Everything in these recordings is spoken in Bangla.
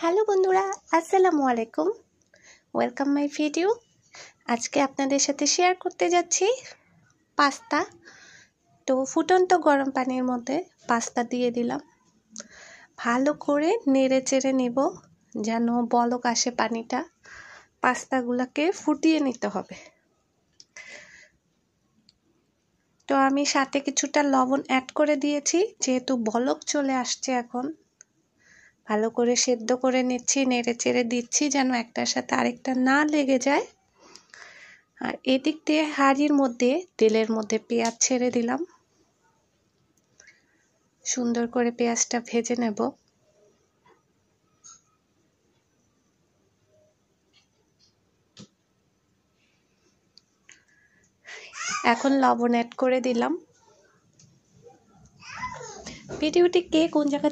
হ্যালো বন্ধুরা, আসসালামু আলাইকুম। Welcome my video. আজকে আপনাদের সাথে শেয়ার করতে যাচ্ছি পাস্তা। তো ফুটন্ত গরম পানির মধ্যে পাস্তা দিয়ে দিলাম, ভালো করে নেড়ে চেড়ে নেব যেন বলক আসে পানিটা। পাস্তাগুলোকে ফুটিয়ে নিতে হবে। তো আমি সাথে কিছুটা লবণ অ্যাড করে দিয়েছি, যেহেতু বলক চলে আসছে এখন। ভালো করে সেদ্ধ করে নিচ্ছি, নেড়ে চেড়ে দিচ্ছি যেন একটার সাথে আরেকটা না লেগে যায়। আর এদিক দিয়ে হাঁড়ির মধ্যে তেলের মধ্যে পেঁয়াজ ছেড়ে দিলাম, সুন্দর করে পেঁয়াজটা ভেজে নেব। এখন লবণ অ্যাড করে দিলাম। ভিডিওটি কে কোন জায়গা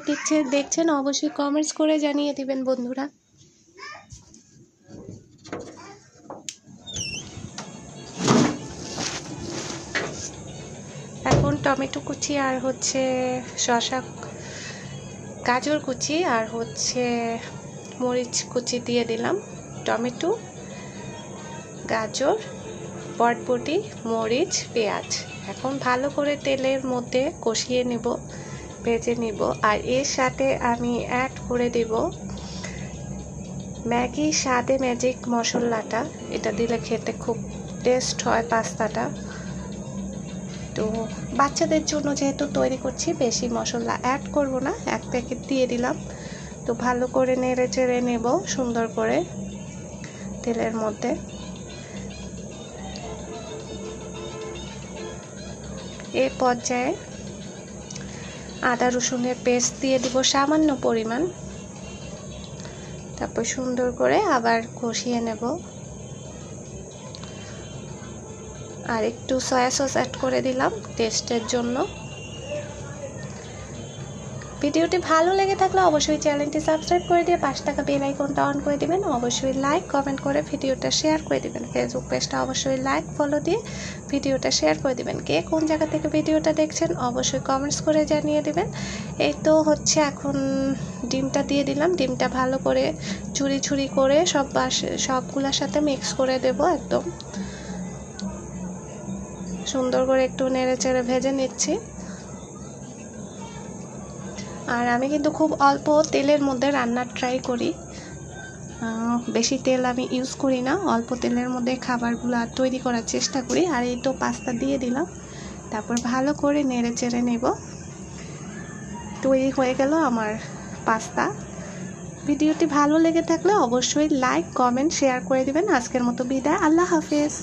দেখছেন অবশ্যই কমেন্টস করে জানিয়ে দিবেন বন্ধুরা। এখন টমেটো কুচি আর শসা, গাজর কুচি আর মরিচ কুচি দিয়ে দিলাম। টমেটো, গাজর, বটবটি, মরিচ, পেঁয়াজ এখন ভালো করে তেলের মধ্যে কষিয়ে নেব, ভেজে নিব। আর এর সাথে আমি অ্যাড করে দেব ম্যাগি স্বাদে ম্যাজিক মশলাটা। এটা দিলে খেতে খুব টেস্ট হয় পাস্তাটা। তো বাচ্চাদের জন্য যেহেতু তৈরি করছি, বেশি মশলা অ্যাড করব না, 1 প্যাকেট দিয়ে দিলাম। তো ভালো করে নেড়ে চেড়ে নেব সুন্দর করে তেলের মধ্যে। এই পর্যায়ে আদা রসুনের পেস্ট দিয়ে দিব সামান্য পরিমাণ। তারপর সুন্দর করে আবার কষিয়ে নেব। আর একটু সয়া সস অ্যাড করে দিলাম টেস্টের জন্য। ভিডিওটি ভালো লেগে থাকলে অবশ্যই চ্যানেলটি সাবস্ক্রাইব করে দিয়ে পাশে থাকা বেল আইকনটা অন করে দিবেন। অবশ্যই লাইক কমেন্ট করে ভিডিওটা শেয়ার করে দিবেন। ফেসবুক পেজটা অবশ্যই লাইক ফলো দিয়ে ভিডিওটা শেয়ার করে দিবেন। কে কোন জায়গা থেকে ভিডিওটা দেখছেন অবশ্যই কমেন্টস করে জানিয়ে দিবেন। এই তো এখন ডিমটা দিয়ে দিলাম। ডিমটা ভালো করে ছুরি ছুরি করে সবগুলোর সাথে মিক্স করে দেব। একদম সুন্দর করে একটু নেড়ে চেড়ে ভেজে নিচ্ছি। আর আমি কিন্তু খুব অল্প তেলের মধ্যে রান্না ট্রাই করি, বেশি তেল আমি ইউজ করি না। অল্প তেলের মধ্যে খাবারগুলো তৈরি করার চেষ্টা করি। আর এই তো পাস্তা দিয়ে দিলাম, তারপর ভালো করে নেড়ে চেড়ে নেব। তৈরি হয়ে গেল আমার পাস্তা। ভিডিওটি ভালো লেগে থাকলে অবশ্যই লাইক কমেন্ট শেয়ার করে দিবেন। আজকের মতো বিদায়, আল্লাহ হাফেজ।